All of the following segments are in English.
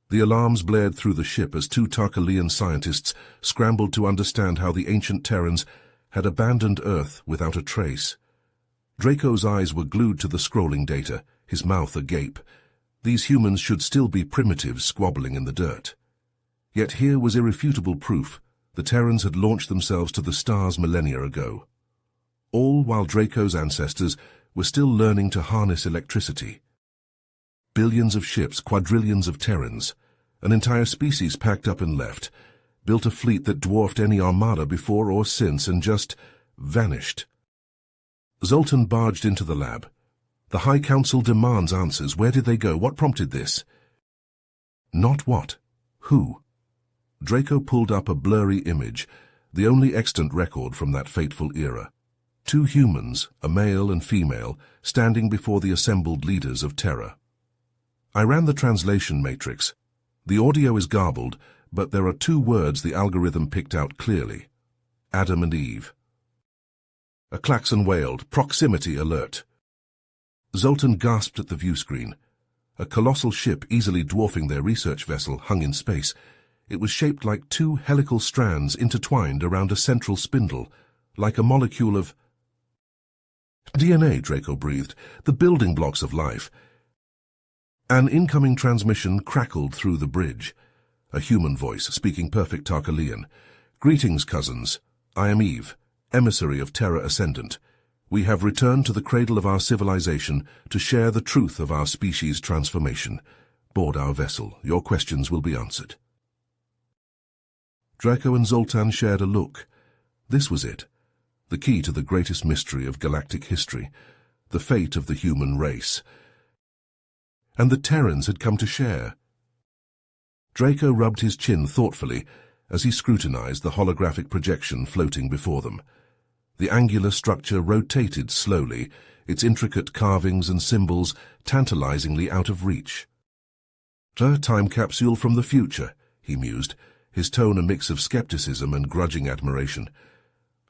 The alarms blared through the ship as two Tarkalian scientists scrambled to understand how the ancient Terrans had abandoned Earth without a trace. Draco's eyes were glued to the scrolling data, his mouth agape. These humans should still be primitives squabbling in the dirt. Yet here was irrefutable proof. The Terrans had launched themselves to the stars millennia ago. All while Draco's ancestors were still learning to harness electricity. Billions of ships, quadrillions of Terrans, an entire species packed up and left, built a fleet that dwarfed any armada before or since and just vanished. Zoltan barged into the lab. The High Council demands answers. Where did they go? What prompted this? Not what. Who? Draco pulled up a blurry image, the only extant record from that fateful era. Two humans, a male and female, standing before the assembled leaders of Terra. I ran the translation matrix. The audio is garbled, but there are two words the algorithm picked out clearly. Adam and Eve. A klaxon wailed, "Proximity alert." Zoltan gasped at the view screen. A colossal ship easily dwarfing their research vessel hung in space. It was shaped like two helical strands intertwined around a central spindle, like a molecule of DNA, Draco breathed, the building blocks of life. An incoming transmission crackled through the bridge. A human voice, speaking perfect Tarkalian. "Greetings, cousins. I am Eve, emissary of Terra Ascendant. We have returned to the cradle of our civilization to share the truth of our species' transformation. Board our vessel. Your questions will be answered." Draco and Zoltan shared a look. This was it. The key to the greatest mystery of galactic history. The fate of the human race. And the Terrans had come to share. Draco rubbed his chin thoughtfully as he scrutinized the holographic projection floating before them. The angular structure rotated slowly, its intricate carvings and symbols tantalizingly out of reach. "A time capsule from the future," he mused, his tone a mix of skepticism and grudging admiration.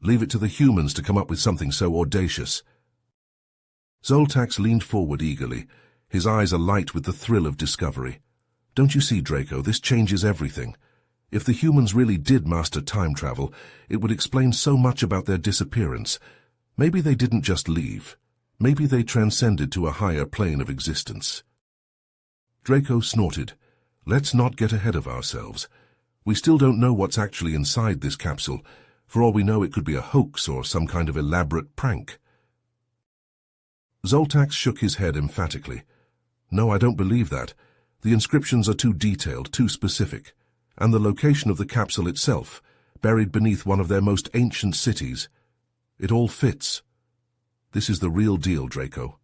"Leave it to the humans to come up with something so audacious." Zoltax leaned forward eagerly, his eyes alight with the thrill of discovery. "Don't you see, Draco, this changes everything. If the humans really did master time travel, it would explain so much about their disappearance. Maybe they didn't just leave. Maybe they transcended to a higher plane of existence." Draco snorted. "Let's not get ahead of ourselves. We still don't know what's actually inside this capsule. For all we know, it could be a hoax or some kind of elaborate prank." Zoltax shook his head emphatically. "No, I don't believe that. The inscriptions are too detailed, too specific. And the location of the capsule itself, buried beneath one of their most ancient cities. It all fits. This is the real deal, Draco.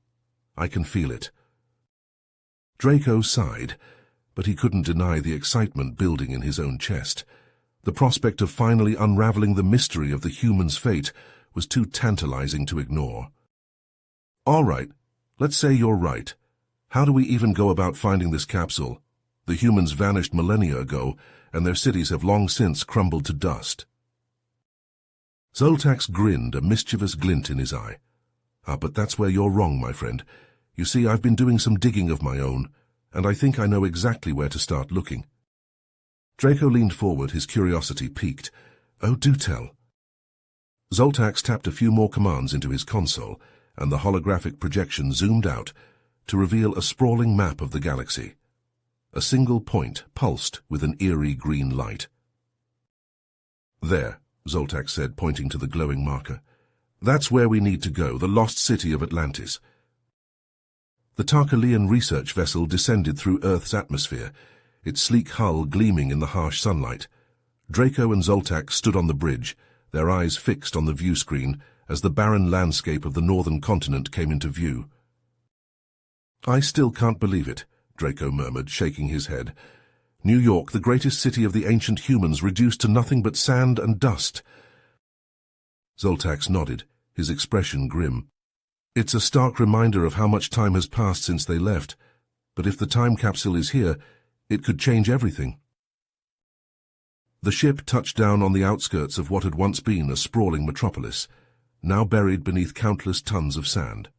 I can feel it." Draco sighed, but he couldn't deny the excitement building in his own chest. The prospect of finally unraveling the mystery of the human's fate was too tantalizing to ignore. "All right, let's say you're right. How do we even go about finding this capsule? The humans vanished millennia ago, and their cities have long since crumbled to dust." Zoltax grinned, a mischievous glint in his eye. But that's where you're wrong, my friend. You see, I've been doing some digging of my own, and I think I know exactly where to start looking." Draco leaned forward, his curiosity piqued. "Oh, do tell." Zoltax tapped a few more commands into his console, and the holographic projection zoomed out to reveal a sprawling map of the galaxy. A single point pulsed with an eerie green light. "There," Zoltax said, pointing to the glowing marker. "That's where we need to go, the lost city of Atlantis." The Tarkalian research vessel descended through Earth's atmosphere, its sleek hull gleaming in the harsh sunlight. Draco and Zoltax stood on the bridge, their eyes fixed on the view screen as the barren landscape of the northern continent came into view. "I still can't believe it," Draco murmured, shaking his head. "New York, the greatest city of the ancient humans, reduced to nothing but sand and dust." Zoltax nodded, his expression grim. "It's a stark reminder of how much time has passed since they left, but if the time capsule is here, it could change everything." The ship touched down on the outskirts of what had once been a sprawling metropolis, now buried beneath countless tons of sand.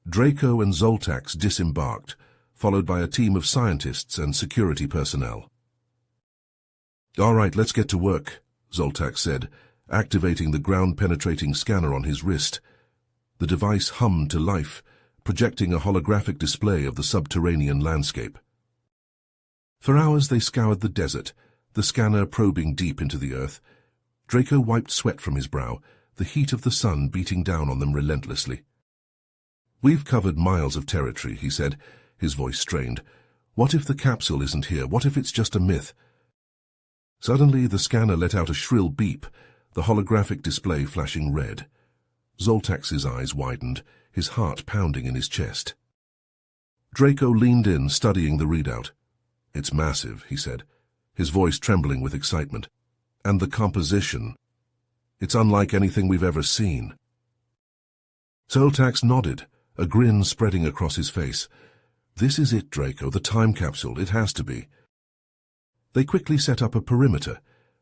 Draco and Zoltax disembarked, followed by a team of scientists and security personnel. "All right, let's get to work," Zoltak said, activating the ground-penetrating scanner on his wrist. The device hummed to life, projecting a holographic display of the subterranean landscape. For hours they scoured the desert, the scanner probing deep into the earth. Draco wiped sweat from his brow, the heat of the sun beating down on them relentlessly. "We've covered miles of territory," he said, his voice strained. "What if the capsule isn't here? What if it's just a myth?" Suddenly the scanner let out a shrill beep, the holographic display flashing red. Zoltak's eyes widened, his heart pounding in his chest. Draco leaned in, studying the readout. "It's massive," he said, his voice trembling with excitement. "And the composition. It's unlike anything we've ever seen." Zoltak nodded, a grin spreading across his face. "This is it, Draco, the time capsule. It has to be." They quickly set up a perimeter,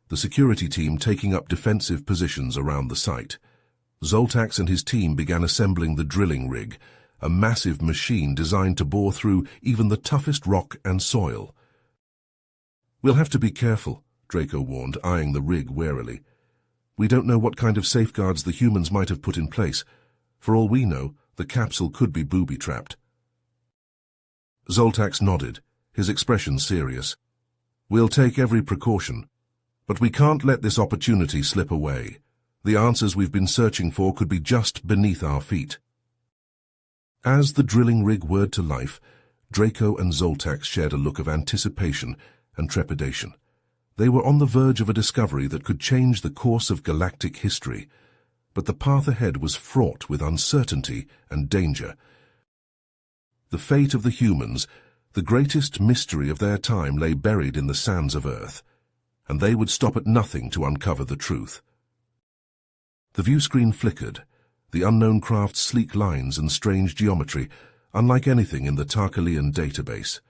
the security team taking up defensive positions around the site. Zoltak and his team began assembling the drilling rig, a massive machine designed to bore through even the toughest rock and soil. "We'll have to be careful," Draco warned, eyeing the rig warily. "We don't know what kind of safeguards the humans might have put in place. For all we know, the capsule could be booby-trapped." Zoltak nodded, his expression serious. "We'll take every precaution, but we can't let this opportunity slip away. The answers we've been searching for could be just beneath our feet." As the drilling rig whirred to life, Draco and Zoltak shared a look of anticipation and trepidation. They were on the verge of a discovery that could change the course of galactic history, but the path ahead was fraught with uncertainty and danger. The fate of the humans, the greatest mystery of their time, lay buried in the sands of Earth, and they would stop at nothing to uncover the truth. The view screen flickered, the unknown craft's sleek lines and strange geometry, unlike anything in the Tarkalian database.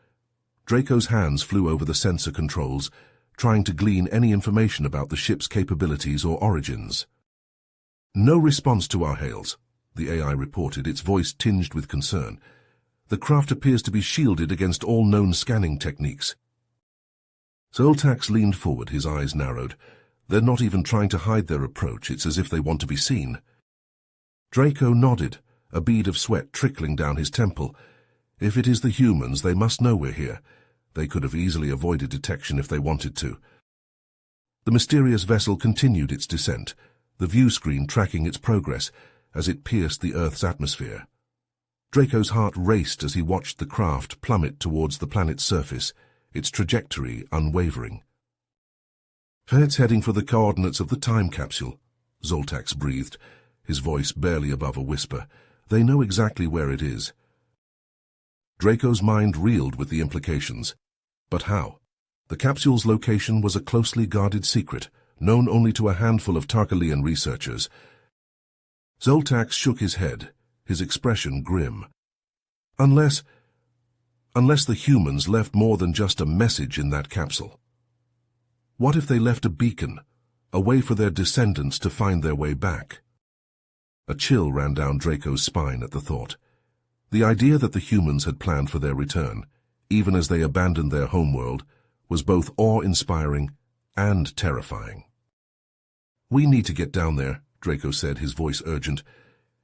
Draco's hands flew over the sensor controls, trying to glean any information about the ship's capabilities or origins. "No response to our hails," the AI reported, its voice tinged with concern. "The craft appears to be shielded against all known scanning techniques." Zoltak leaned forward, his eyes narrowed. "They're not even trying to hide their approach. It's as if they want to be seen." Draco nodded, a bead of sweat trickling down his temple. "If it is the humans, they must know we're here. They could have easily avoided detection if they wanted to." The mysterious vessel continued its descent, the view screen tracking its progress as it pierced the Earth's atmosphere. Draco's heart raced as he watched the craft plummet towards the planet's surface, its trajectory unwavering. "It's heading for the coordinates of the time capsule," Zoltak breathed, his voice barely above a whisper. "They know exactly where it is." Draco's mind reeled with the implications. But how? The capsule's location was a closely guarded secret, known only to a handful of Tarkalian researchers. Zoltak shook his head, his expression grim. Unless the humans left more than just a message in that capsule. What if they left a beacon, a way for their descendants to find their way back? A chill ran down Draco's spine at the thought. The idea that the humans had planned for their return, even as they abandoned their homeworld, was both awe-inspiring and terrifying. "We need to get down there," Draco said, his voice urgent.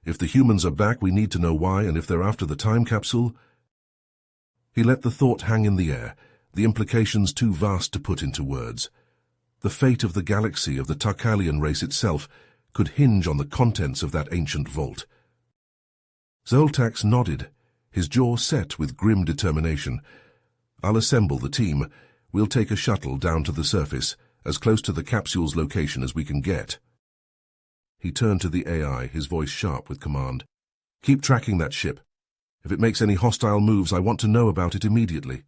"If the humans are back, we need to know why, and if they're after the time capsule—" He let the thought hang in the air, the implications too vast to put into words. The fate of the galaxy, of the Tarkalian race itself, could hinge on the contents of that ancient vault. Zoltak nodded, his jaw set with grim determination. "I'll assemble the team. We'll take a shuttle down to the surface, as close to the capsule's location as we can get." He turned to the AI, his voice sharp with command. "Keep tracking that ship. If it makes any hostile moves, I want to know about it immediately."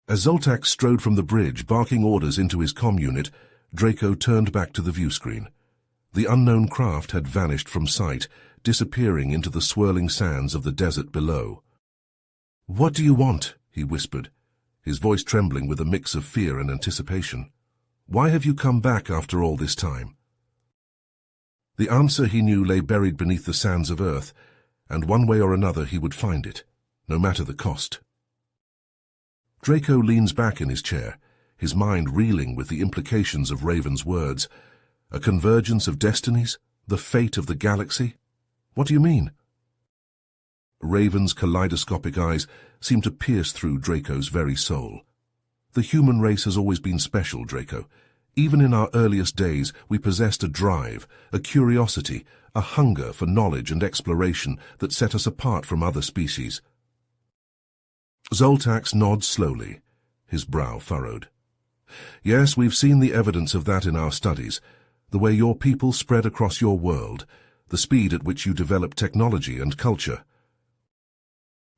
As Zoltak strode from the bridge, barking orders into his comm unit, Draco turned back to the view screen. The unknown craft had vanished from sight, disappearing into the swirling sands of the desert below. "What do you want?" he whispered, his voice trembling with a mix of fear and anticipation. "Why have you come back after all this time?" The answer, he knew, lay buried beneath the sands of Earth, and one way or another he would find it. no matter the cost. Draco leans back in his chair, his mind reeling with the implications of Raven's words. A convergence of destinies? The fate of the galaxy? What do you mean? Raven's kaleidoscopic eyes seem to pierce through Draco's very soul. The human race has always been special, Draco. Even in our earliest days, we possessed a drive, a curiosity, a hunger for knowledge and exploration that set us apart from other species. Zoltax nods slowly, his brow furrowed. Yes, we've seen the evidence of that in our studies, the way your people spread across your world, the speed at which you develop technology and culture.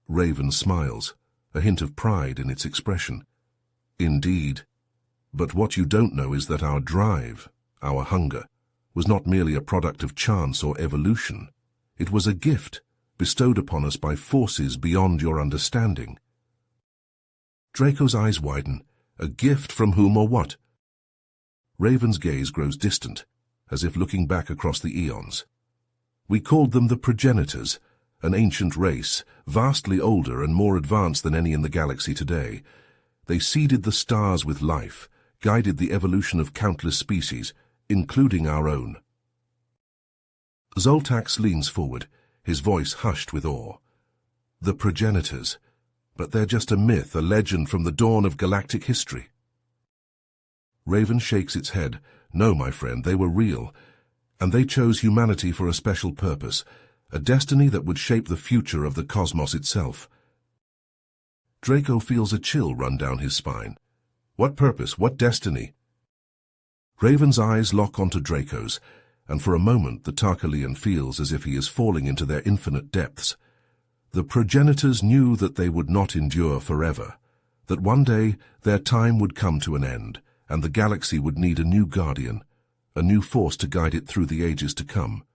Raven smiles, a hint of pride in its expression. Indeed. But what you don't know is that our drive, our hunger, was not merely a product of chance or evolution. It was a gift bestowed upon us by forces beyond your understanding. Draco's eyes widen. A gift from whom or what? Raven's gaze grows distant, as if looking back across the eons. We called them the progenitors, an ancient race, vastly older and more advanced than any in the galaxy today. They seeded the stars with life, guided the evolution of countless species, including our own. Zoltax leans forward, his voice hushed with awe. The progenitors, but they're just a myth, a legend from the dawn of galactic history. Raven shakes its head. No, my friend, they were real, and they chose humanity for a special purpose, a destiny that would shape the future of the cosmos itself. Draco feels a chill run down his spine. What purpose? What destiny? Raven's eyes lock onto Draco's, and for a moment the Tarkalian feels as if he is falling into their infinite depths. The progenitors knew that they would not endure forever, that one day their time would come to an end, and the galaxy would need a new guardian, a new force to guide it through the ages to come.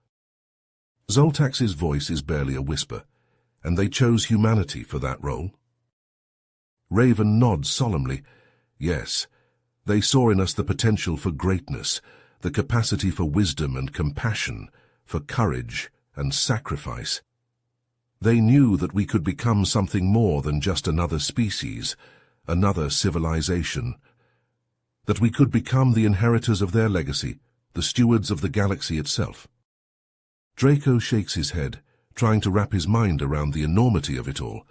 Zoltax's voice is barely a whisper, and they chose humanity for that role. Raven nods solemnly. Yes, they saw in us the potential for greatness, the capacity for wisdom and compassion, for courage and sacrifice. They knew that we could become something more than just another species, another civilization, that we could become the inheritors of their legacy, the stewards of the galaxy itself. Draco shakes his head, trying to wrap his mind around the enormity of it all.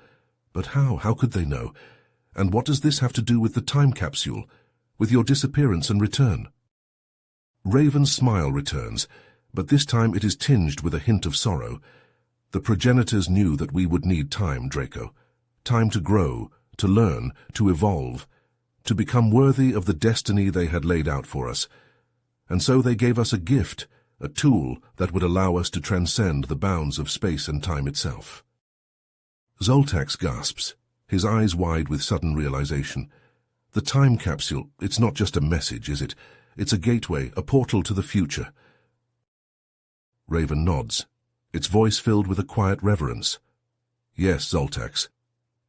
But how? How could they know? And what does this have to do with the time capsule, with your disappearance and return? Raven's smile returns, but this time it is tinged with a hint of sorrow. The progenitors knew that we would need time, Draco. Time to grow, to learn, to evolve, to become worthy of the destiny they had laid out for us. And so they gave us a gift, a tool that would allow us to transcend the bounds of space and time itself. Zoltax gasps, his eyes wide with sudden realization. The time capsule, it's not just a message, is it? It's a gateway, a portal to the future. Raven nods, its voice filled with a quiet reverence. Yes, Zoltax.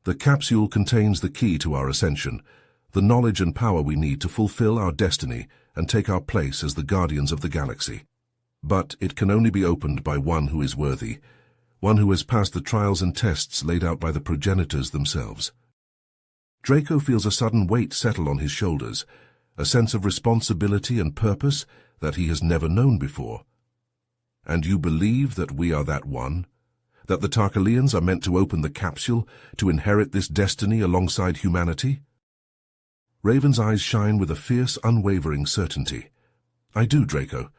The capsule contains the key to our ascension, the knowledge and power we need to fulfill our destiny and take our place as the guardians of the galaxy. But it can only be opened by one who is worthy, one who has passed the trials and tests laid out by the progenitors themselves. Draco feels a sudden weight settle on his shoulders, a sense of responsibility and purpose that he has never known before. And you believe that we are that one? That the Tarkalians are meant to open the capsule, to inherit this destiny alongside humanity? Raven's eyes shine with a fierce, unwavering certainty. I do, Draco.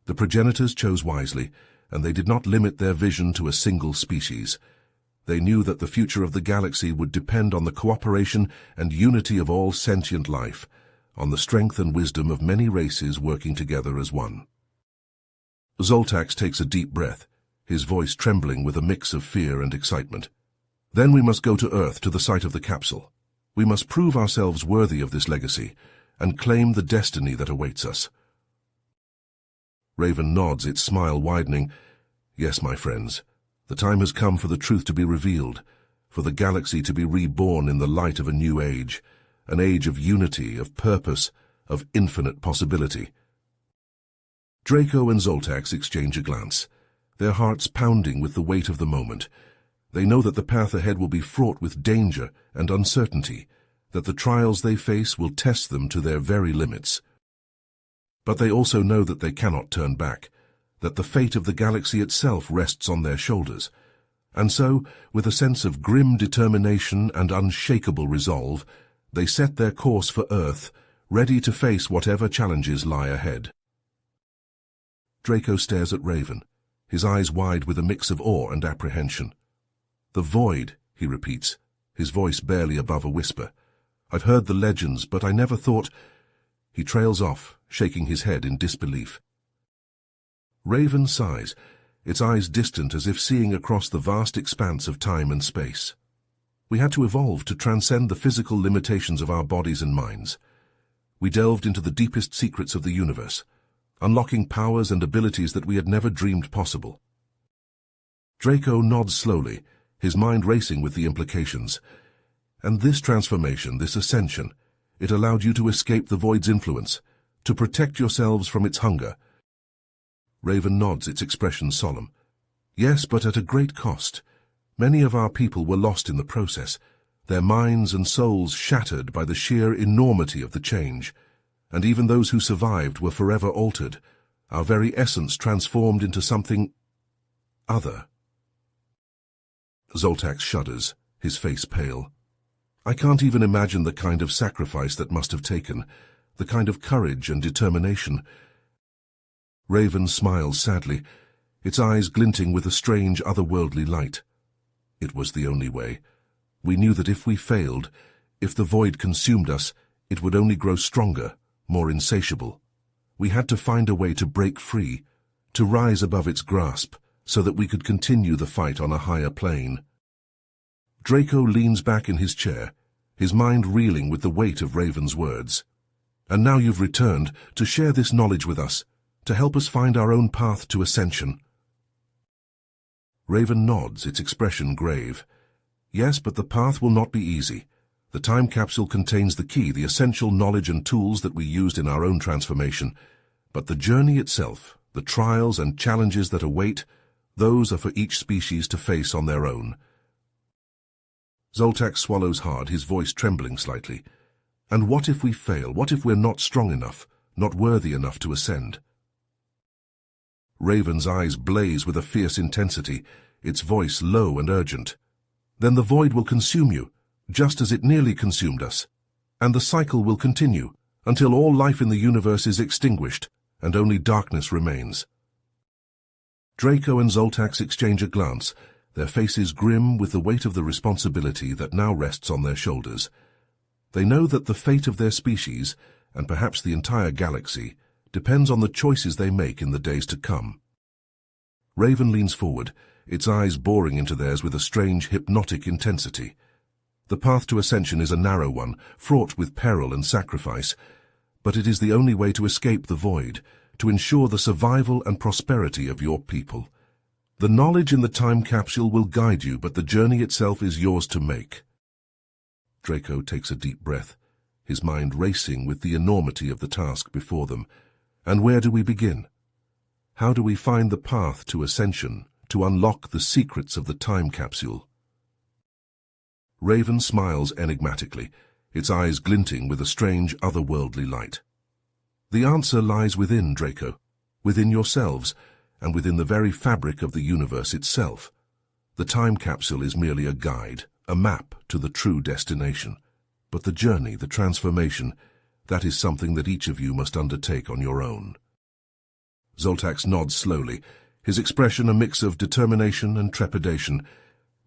The progenitors chose wisely, and they did not limit their vision to a single species. They knew that the future of the galaxy would depend on the cooperation and unity of all sentient life, on the strength and wisdom of many races working together as one. Zoltax takes a deep breath, his voice trembling with a mix of fear and excitement. Then we must go to Earth, to the site of the capsule. We must prove ourselves worthy of this legacy, and claim the destiny that awaits us. Raven nods, its smile widening. Yes, my friends, the time has come for the truth to be revealed, for the galaxy to be reborn in the light of a new age, an age of unity, of purpose, of infinite possibility. Draco and Zoltax exchange a glance, their hearts pounding with the weight of the moment. They know that the path ahead will be fraught with danger and uncertainty, that the trials they face will test them to their very limits. But they also know that they cannot turn back, that the fate of the galaxy itself rests on their shoulders. And so, with a sense of grim determination and unshakable resolve, they set their course for Earth, ready to face whatever challenges lie ahead. Draco stares at Raven, his eyes wide with a mix of awe and apprehension. "The void," he repeats, his voice barely above a whisper. "I've heard the legends, but I never thought—" He trails off, shaking his head in disbelief. Raven sighs, its eyes distant as if seeing across the vast expanse of time and space. "We had to evolve to transcend the physical limitations of our bodies and minds. We delved into the deepest secrets of the universe, unlocking powers and abilities that we had never dreamed possible." Draco nods slowly, his mind racing with the implications. "And this transformation, this ascension, it allowed you to escape the void's influence, to protect yourselves from its hunger." Raven nods, its expression solemn. "Yes, but at a great cost. Many of our people were lost in the process, their minds and souls shattered by the sheer enormity of the change. And even those who survived were forever altered, our very essence transformed into something other." Zoltax shudders, his face pale. "I can't even imagine the kind of sacrifice that must have taken, the kind of courage and determination." Raven smiles sadly, its eyes glinting with a strange otherworldly light. "It was the only way. We knew that if we failed, if the void consumed us, it would only grow stronger, more insatiable. We had to find a way to break free, to rise above its grasp, so that we could continue the fight on a higher plane." Draco leans back in his chair, his mind reeling with the weight of Raven's words. "And now you've returned to share this knowledge with us, to help us find our own path to ascension." Raven nods, its expression grave. "Yes, but the path will not be easy. The time capsule contains the key, the essential knowledge and tools that we used in our own transformation. But the journey itself, the trials and challenges that await, those are for each species to face on their own." Zoltax swallows hard, his voice trembling slightly. "And what if we fail? What if we're not strong enough, not worthy enough to ascend?" Raven's eyes blaze with a fierce intensity, its voice low and urgent. "Then the void will consume you, just as it nearly consumed us. And the cycle will continue, until all life in the universe is extinguished, and only darkness remains." Draco and Zoltax exchange a glance, their faces grim with the weight of the responsibility that now rests on their shoulders. They know that the fate of their species, and perhaps the entire galaxy, depends on the choices they make in the days to come. Raven leans forward, its eyes boring into theirs with a strange, hypnotic intensity. The path to ascension is a narrow one, fraught with peril and sacrifice, but it is the only way to escape the void, to ensure the survival and prosperity of your people. The knowledge in the time capsule will guide you, but the journey itself is yours to make." Draco takes a deep breath, his mind racing with the enormity of the task before them. "And where do we begin? How do we find the path to ascension, to unlock the secrets of the time capsule?" Raven smiles enigmatically, its eyes glinting with a strange otherworldly light. "The answer lies within, Draco, within yourselves, and within the very fabric of the universe itself. The time capsule is merely a guide, a map to the true destination. But the journey, the transformation, that is something that each of you must undertake on your own." Zoltax nods slowly, his expression a mix of determination and trepidation.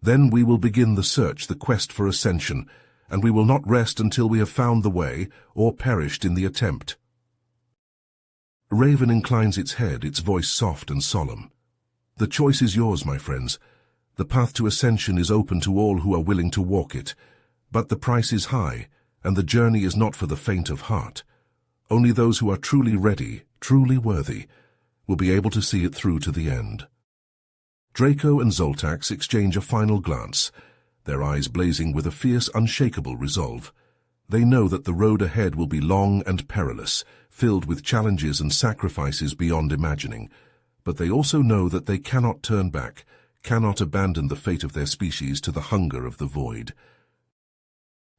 "Then we will begin the search, the quest for ascension, and we will not rest until we have found the way, or perished in the attempt." Raven inclines its head, its voice soft and solemn. "The choice is yours, my friends. The path to ascension is open to all who are willing to walk it. But the price is high, and the journey is not for the faint of heart. Only those who are truly ready, truly worthy, will be able to see it through to the end." Draco and Zoltax exchange a final glance, their eyes blazing with a fierce, unshakable resolve. They know that the road ahead will be long and perilous, filled with challenges and sacrifices beyond imagining. But they also know that they cannot turn back, cannot abandon the fate of their species to the hunger of the void.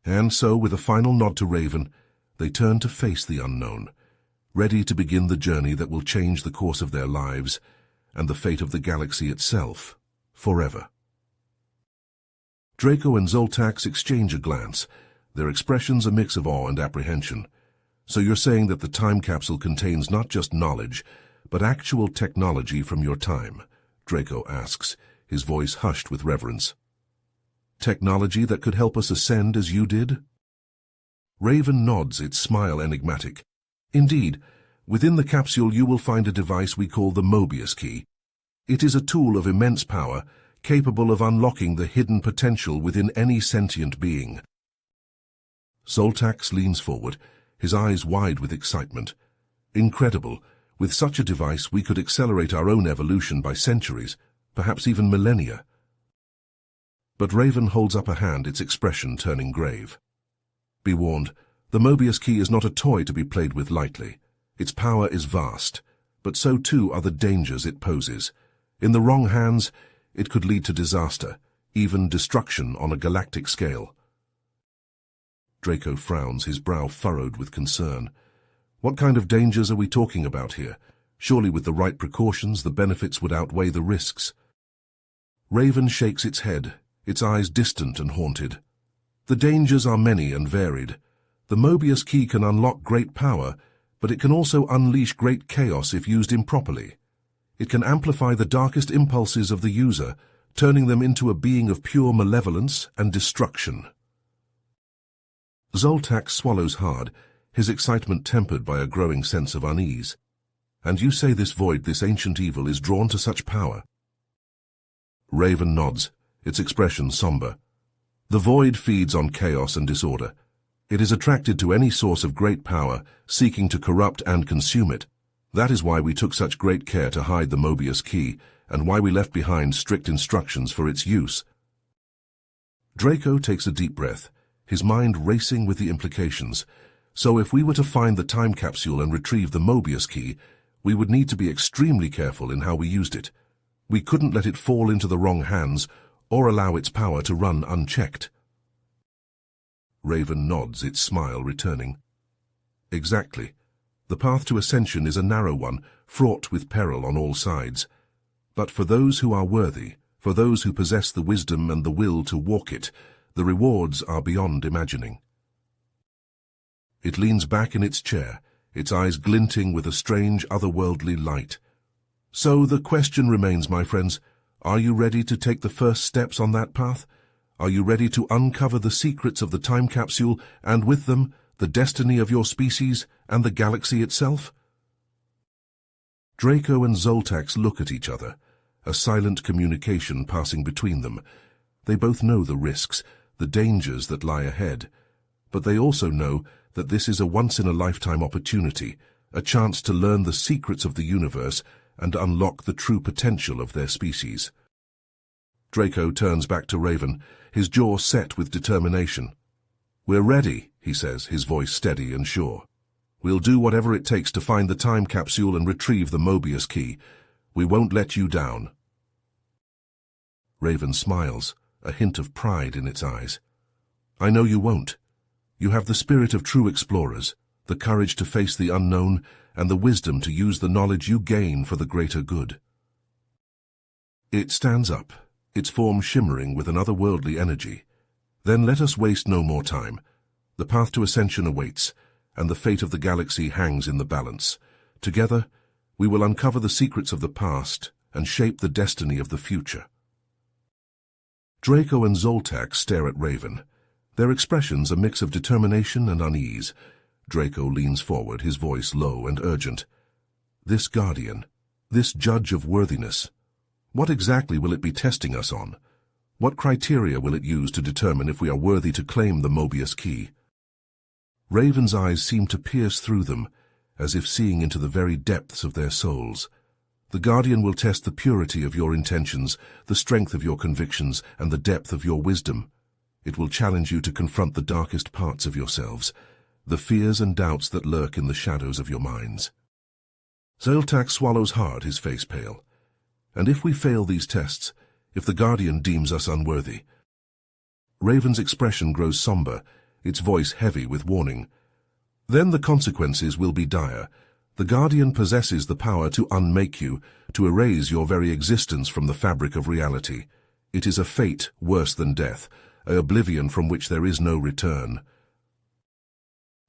And so, with a final nod to Raven, they turn to face the unknown, ready to begin the journey that will change the course of their lives and the fate of the galaxy itself, forever. Draco and Zoltax exchange a glance, their expressions a mix of awe and apprehension. So you're saying that the time capsule contains not just knowledge, but actual technology from your time? Draco asks, his voice hushed with reverence. Technology that could help us ascend as you did? Raven nods, its smile enigmatic. Indeed, within the capsule you will find a device we call the Mobius Key. It is a tool of immense power, capable of unlocking the hidden potential within any sentient being. Zoltax leans forward, his eyes wide with excitement. Incredible! With such a device we could accelerate our own evolution by centuries, perhaps even millennia. But Raven holds up a hand, its expression turning grave. Be warned, the Mobius Key is not a toy to be played with lightly. Its power is vast, but so too are the dangers it poses. In the wrong hands, it could lead to disaster, even destruction on a galactic scale. Draco frowns, his brow furrowed with concern. What kind of dangers are we talking about here? Surely with the right precautions, the benefits would outweigh the risks. Raven shakes its head, its eyes distant and haunted. The dangers are many and varied. The Mobius Key can unlock great power, but it can also unleash great chaos if used improperly. It can amplify the darkest impulses of the user, turning them into a being of pure malevolence and destruction. Zoltax swallows hard, his excitement tempered by a growing sense of unease. And you say this void, this ancient evil, is drawn to such power? Raven nods, its expression somber. The void feeds on chaos and disorder. It is attracted to any source of great power, seeking to corrupt and consume it. That is why we took such great care to hide the Mobius Key, and why we left behind strict instructions for its use. Draco takes a deep breath, his mind racing with the implications. So if we were to find the time capsule and retrieve the Mobius Key, we would need to be extremely careful in how we used it. We couldn't let it fall into the wrong hands or allow its power to run unchecked. Raven nods, its smile returning. Exactly. The path to ascension is a narrow one, fraught with peril on all sides. But for those who are worthy, for those who possess the wisdom and the will to walk it, the rewards are beyond imagining. It leans back in its chair, its eyes glinting with a strange, otherworldly light. So the question remains, my friends, are you ready to take the first steps on that path? Are you ready to uncover the secrets of the time capsule, and with them, the destiny of your species and the galaxy itself? Draco and Zoltax look at each other, a silent communication passing between them. They both know the risks, the dangers that lie ahead, but they also know that this is a once-in-a-lifetime opportunity, a chance to learn the secrets of the universe and unlock the true potential of their species. Draco turns back to Raven, his jaw set with determination. "We're ready," he says, his voice steady and sure. "We'll do whatever it takes to find the time capsule and retrieve the Mobius Key. We won't let you down." Raven smiles, a hint of pride in its eyes. "I know you won't. You have the spirit of true explorers, the courage to face the unknown, and the wisdom to use the knowledge you gain for the greater good." It stands up, its form shimmering with an otherworldly energy. "Then let us waste no more time. The path to ascension awaits, and the fate of the galaxy hangs in the balance. Together, we will uncover the secrets of the past and shape the destiny of the future." Draco and Zoltax stare at Raven, their expressions a mix of determination and unease. Draco leans forward, his voice low and urgent. "This guardian, this judge of worthiness, what exactly will it be testing us on? What criteria will it use to determine if we are worthy to claim the Mobius Key?" Raven's eyes seem to pierce through them, as if seeing into the very depths of their souls. "The guardian will test the purity of your intentions, the strength of your convictions, and the depth of your wisdom. It will challenge you to confront the darkest parts of yourselves, the fears and doubts that lurk in the shadows of your minds." Zoltax swallows hard, his face pale. "And if we fail these tests, if the Guardian deems us unworthy. Raven's expression grows somber, its voice heavy with warning. Then the consequences will be dire. The Guardian possesses the power to unmake you, to erase your very existence from the fabric of reality. It is a fate worse than death, an oblivion from which there is no return.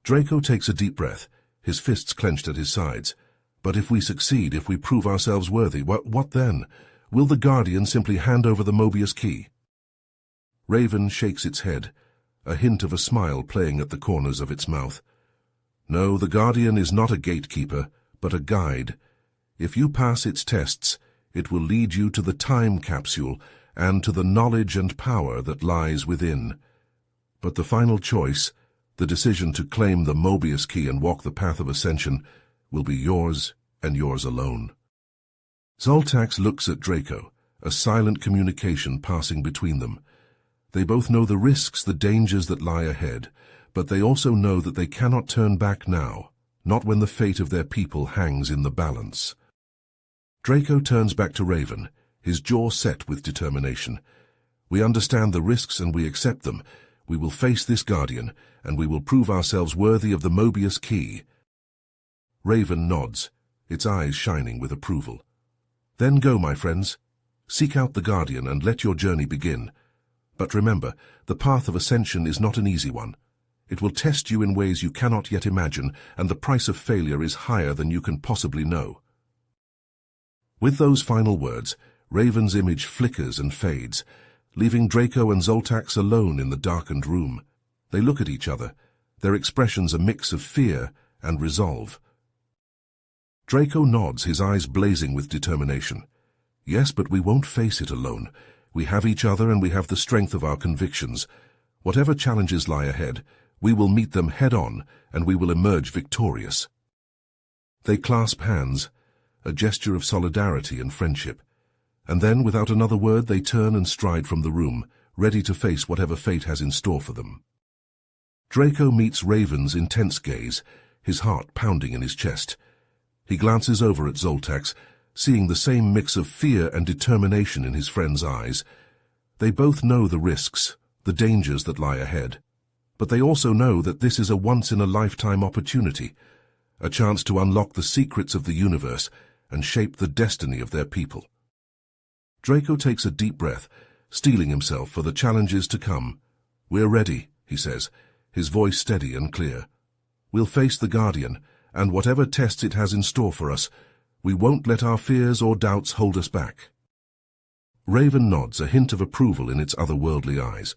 Draco takes a deep breath, his fists clenched at his sides. But if we succeed, if we prove ourselves worthy, what then? Will the Guardian simply hand over the Mobius key? Raven shakes its head, a hint of a smile playing at the corners of its mouth. No, the Guardian is not a gatekeeper, but a guide. If you pass its tests, it will lead you to the time capsule and to the knowledge and power that lies within. But the final choice, the decision to claim the Mobius key and walk the path of ascension, will be yours and yours alone. Zoltax looks at Draco, a silent communication passing between them. They both know the risks, the dangers that lie ahead, but they also know that they cannot turn back now, not when the fate of their people hangs in the balance. Draco turns back to Raven, his jaw set with determination. We understand the risks and we accept them. We will face this Guardian, and we will prove ourselves worthy of the Mobius key. Raven nods, its eyes shining with approval. Then go, my friends. Seek out the Guardian and let your journey begin. But remember, the path of ascension is not an easy one. It will test you in ways you cannot yet imagine, and the price of failure is higher than you can possibly know. With those final words, Raven's image flickers and fades, leaving Draco and Zoltax alone in the darkened room. They look at each other, their expressions a mix of fear and resolve. Draco nods, his eyes blazing with determination. Yes, but we won't face it alone. We have each other and we have the strength of our convictions. Whatever challenges lie ahead, we will meet them head-on and we will emerge victorious. They clasp hands, a gesture of solidarity and friendship. And then, without another word, they turn and stride from the room, ready to face whatever fate has in store for them. Draco meets Raven's intense gaze, his heart pounding in his chest. He glances over at Zoltax, seeing the same mix of fear and determination in his friend's eyes. They both know the risks, the dangers that lie ahead. But they also know that this is a once-in-a-lifetime opportunity, a chance to unlock the secrets of the universe and shape the destiny of their people. Draco takes a deep breath, steeling himself for the challenges to come. We're ready, he says, his voice steady and clear. We'll face the Guardian, and whatever tests it has in store for us, we won't let our fears or doubts hold us back. Raven nods, a hint of approval in its otherworldly eyes.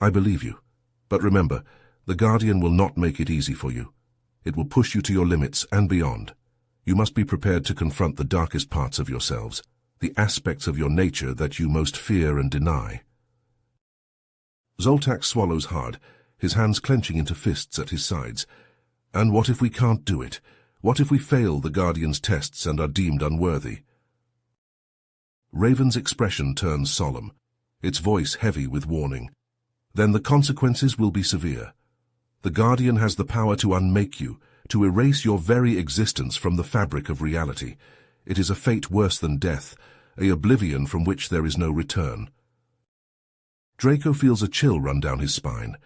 I believe you. But remember, the Guardian will not make it easy for you. It will push you to your limits and beyond. You must be prepared to confront the darkest parts of yourselves, the aspects of your nature that you most fear and deny. Zoltax swallows hard, his hands clenching into fists at his sides. And what if we can't do it? What if we fail the Guardian's tests and are deemed unworthy? Raven's expression turns solemn, its voice heavy with warning. Then the consequences will be severe. The Guardian has the power to unmake you, to erase your very existence from the fabric of reality. It is a fate worse than death, an oblivion from which there is no return. Draco feels a chill run down his spine,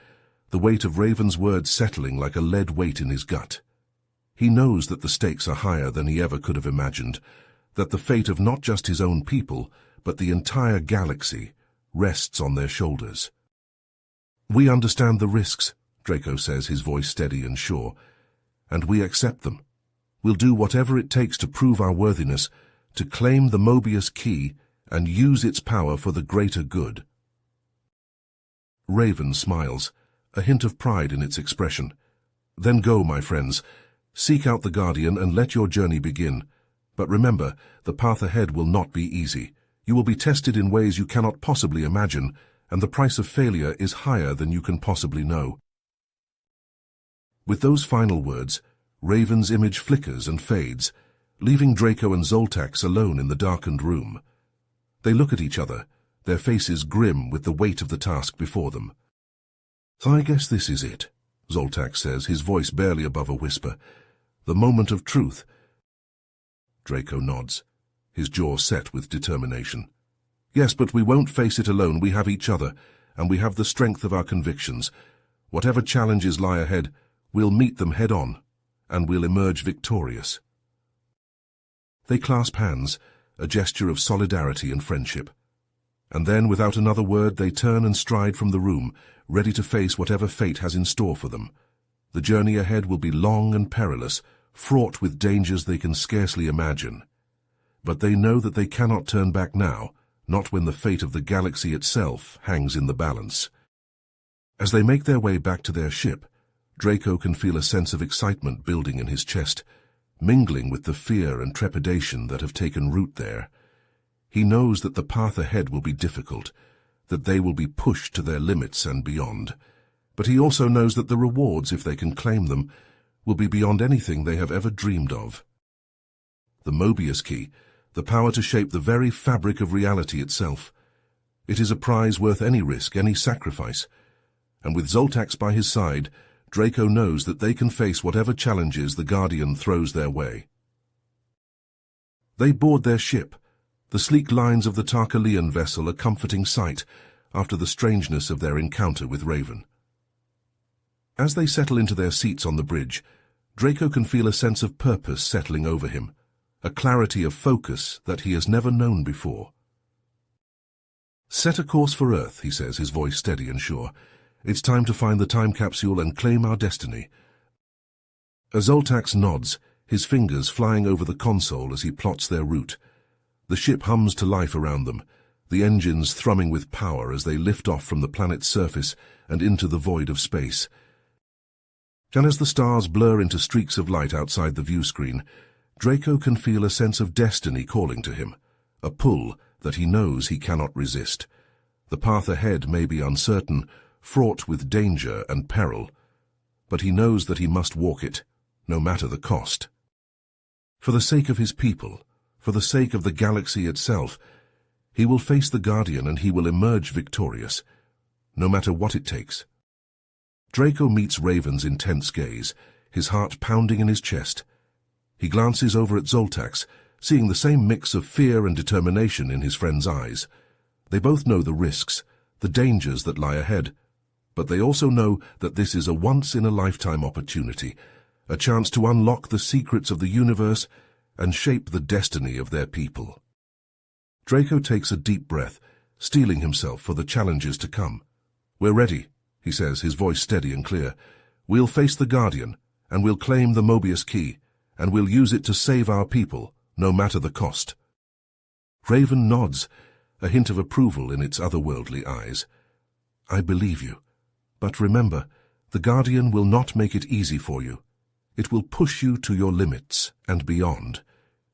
the weight of Raven's words settling like a lead weight in his gut. He knows that the stakes are higher than he ever could have imagined, that the fate of not just his own people, but the entire galaxy, rests on their shoulders. We understand the risks, Draco says, his voice steady and sure, and we accept them. We'll do whatever it takes to prove our worthiness, to claim the Mobius key and use its power for the greater good. Raven smiles, a hint of pride in its expression. Then go, my friends. Seek out the Guardian and let your journey begin. But remember, the path ahead will not be easy. You will be tested in ways you cannot possibly imagine, and the price of failure is higher than you can possibly know. With those final words, Raven's image flickers and fades, leaving Draco and Zoltax alone in the darkened room. They look at each other, their faces grim with the weight of the task before them. "So I guess this is it," Zoltax says, his voice barely above a whisper. "The moment of truth." Draco nods, his jaw set with determination. Yes, but we won't face it alone. We have each other, and we have the strength of our convictions. Whatever challenges lie ahead, we'll meet them head-on, and we'll emerge victorious. They clasp hands, a gesture of solidarity and friendship. And then, without another word, they turn and stride from the room, ready to face whatever fate has in store for them. The journey ahead will be long and perilous, fraught with dangers they can scarcely imagine. But they know that they cannot turn back now, not when the fate of the galaxy itself hangs in the balance. As they make their way back to their ship, Draco can feel a sense of excitement building in his chest, mingling with the fear and trepidation that have taken root there. He knows that the path ahead will be difficult, that they will be pushed to their limits and beyond. But he also knows that the rewards, if they can claim them, will be beyond anything they have ever dreamed of. The Mobius Key, the power to shape the very fabric of reality itself. It is a prize worth any risk, any sacrifice. And with Zoltax by his side, Draco knows that they can face whatever challenges the Guardian throws their way. They board their ship, the sleek lines of the Tarkalean vessel a comforting sight after the strangeness of their encounter with Raven. As they settle into their seats on the bridge, Draco can feel a sense of purpose settling over him, a clarity of focus that he has never known before. "Set a course for Earth," he says, his voice steady and sure. "It's time to find the time capsule and claim our destiny." As Zoltax nods, his fingers flying over the console as he plots their route. The ship hums to life around them, the engines thrumming with power as they lift off from the planet's surface and into the void of space. And as the stars blur into streaks of light outside the view screen, Draco can feel a sense of destiny calling to him, a pull that he knows he cannot resist. The path ahead may be uncertain, fraught with danger and peril, but he knows that he must walk it, no matter the cost. For the sake of his people, for the sake of the galaxy itself, he will face the Guardian and he will emerge victorious, no matter what it takes. Draco meets Raven's intense gaze, his heart pounding in his chest. He glances over at Zoltax, seeing the same mix of fear and determination in his friend's eyes. They both know the risks, the dangers that lie ahead, but they also know that this is a once-in-a-lifetime opportunity, a chance to unlock the secrets of the universe and shape the destiny of their people. Draco takes a deep breath, steeling himself for the challenges to come. "We're ready," he says, his voice steady and clear. "We'll face the Guardian, and we'll claim the Mobius Key, and we'll use it to save our people, no matter the cost." Raven nods, a hint of approval in its otherworldly eyes. "I believe you. But remember, the Guardian will not make it easy for you. It will push you to your limits and beyond.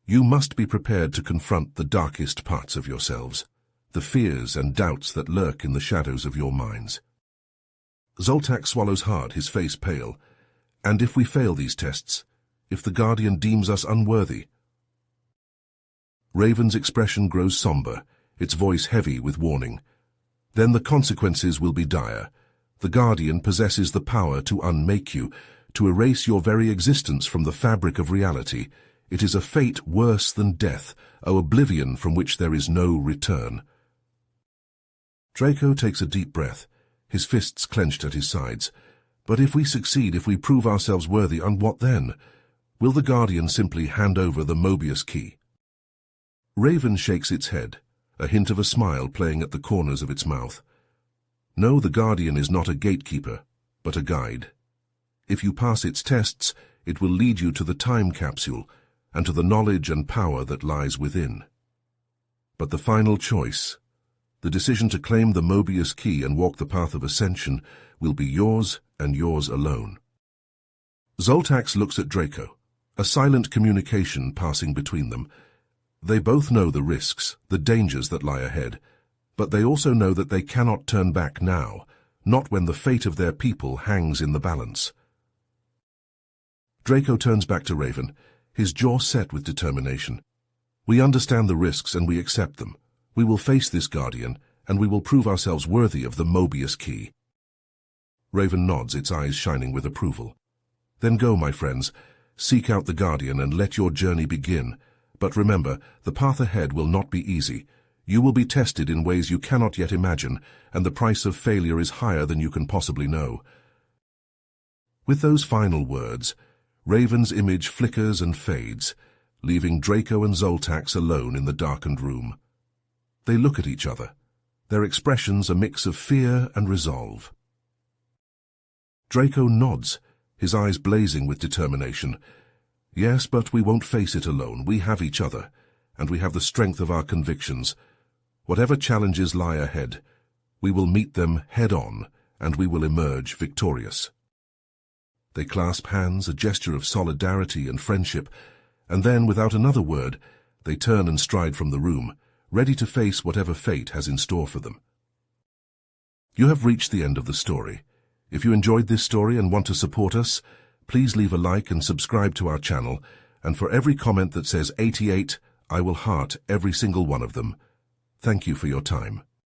You must be prepared to confront the darkest parts of yourselves, the fears and doubts that lurk in the shadows of your minds." Zoltax swallows hard, his face pale. "And if we fail these tests, if the Guardian deems us unworthy?" Raven's expression grows somber, its voice heavy with warning. "Then the consequences will be dire. The Guardian possesses the power to unmake you, to erase your very existence from the fabric of reality. It is a fate worse than death, an oblivion from which there is no return." Draco takes a deep breath, his fists clenched at his sides. "But if we succeed, if we prove ourselves worthy, and what then? Will the Guardian simply hand over the Mobius Key?" Raven shakes its head, a hint of a smile playing at the corners of its mouth. "No, the Guardian is not a gatekeeper, but a guide. If you pass its tests, it will lead you to the time capsule and to the knowledge and power that lies within. But the final choice, the decision to claim the Mobius Key and walk the path of ascension, will be yours and yours alone." Zoltax looks at Draco, a silent communication passing between them. They both know the risks, the dangers that lie ahead, but they also know that they cannot turn back now, not when the fate of their people hangs in the balance. Draco turns back to Raven, his jaw set with determination. "We understand the risks and we accept them. We will face this Guardian, and we will prove ourselves worthy of the Mobius Key." Raven nods, its eyes shining with approval. "Then go, my friends. Seek out the Guardian and let your journey begin. But remember, the path ahead will not be easy. You will be tested in ways you cannot yet imagine, and the price of failure is higher than you can possibly know. With those final words, Raven's image flickers and fades, leaving Draco and Zoltax alone in the darkened room. They look at each other, their expressions a mix of fear and resolve. Draco nods, his eyes blazing with determination. Yes, but we won't face it alone. We have each other, and we have the strength of our convictions. Whatever challenges lie ahead, we will meet them head-on, and we will emerge victorious. They clasp hands, a gesture of solidarity and friendship, and then, without another word, they turn and stride from the room, ready to face whatever fate has in store for them. You have reached the end of the story. If you enjoyed this story and want to support us, please leave a like and subscribe to our channel, and for every comment that says 88, I will heart every single one of them. Thank you for your time.